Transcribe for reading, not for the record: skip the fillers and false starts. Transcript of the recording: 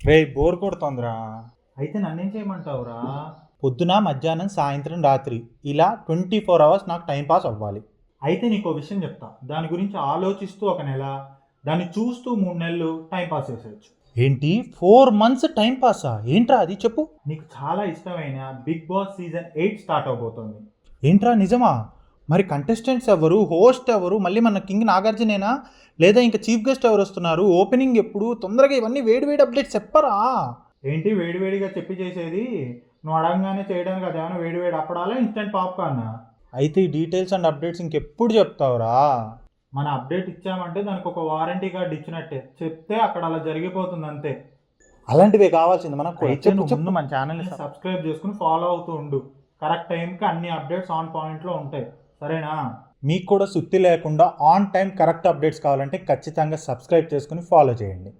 రే bore కొడుతోందిరా. అయితే నన్నేం చేయమంటావురా? పొద్దున మధ్యాహ్నం సాయంత్రం రాత్రి ఇలా 24 అవర్స్ నాకు టైం పాస్ అవ్వాలి. అయితే నీకు విషయం చెప్తా, దాని గురించి ఆలోచిస్తూ ఒక నెల, దాన్ని చూస్తూ 3 నెలలు టైం పాస్ చేసేయచ్చు. ఏంటి 4 months టైం పాసా? ఏంట్రా అది చెప్పు. నీకు చాలా ఇష్టమైన బిగ్ బాస్ సీజన్ 8 స్టార్ట్ అవబోతోంది. ఏంట్రా నిజమా? మరి కంటెస్టెంట్స్ ఎవరు, హోస్ట్ ఎవరు, మళ్ళీ మన కింగ్ నాగార్జునేనా లేదా ఇంకా చీఫ్ గెస్ట్ ఎవరు వస్తున్నారు, ఓపెనింగ్ ఎప్పుడు, తొందరగా ఇవన్నీ వేడి వేడి అప్డేట్స్ చెప్పరా. ఏంటి వేడివేడిగా చెప్పి చేసేది? నువ్వు అడగంగానే చేయడానికి అదేమైనా వేడివేడి అప్పడాలా, ఇన్స్టెంట్ పాప్కార్న్? అయితే ఈ డీటెయిల్స్ అండ్ అప్డేట్స్ ఇంకెప్పుడు చెప్తావురా? మన అప్డేట్ ఇచ్చామంటే దానికి ఒక వారంటీ కార్డు ఇచ్చినట్టే, చెప్తే అక్కడ అలా జరిగిపోతుంది అంతే. అలాంటివే కావాల్సింది మనకు. అయితే నువ్వు ముందు మన ఛానల్ని సబ్స్క్రైబ్ చేసుకుని ఫాలో అవుతూ ఉండు. కరెక్ట్ టైంకి అన్ని అప్డేట్స్ ఆన్ పాయింట్లో ఉంటాయి, సరేనా? మీకు కూడా సుత్తి లేకుండా ఆన్ టైం కరెక్ట్ అప్డేట్స్ కావాలంటే ఖచ్చితంగా సబ్స్క్రైబ్ చేసుకుని ఫాలో చేయండి.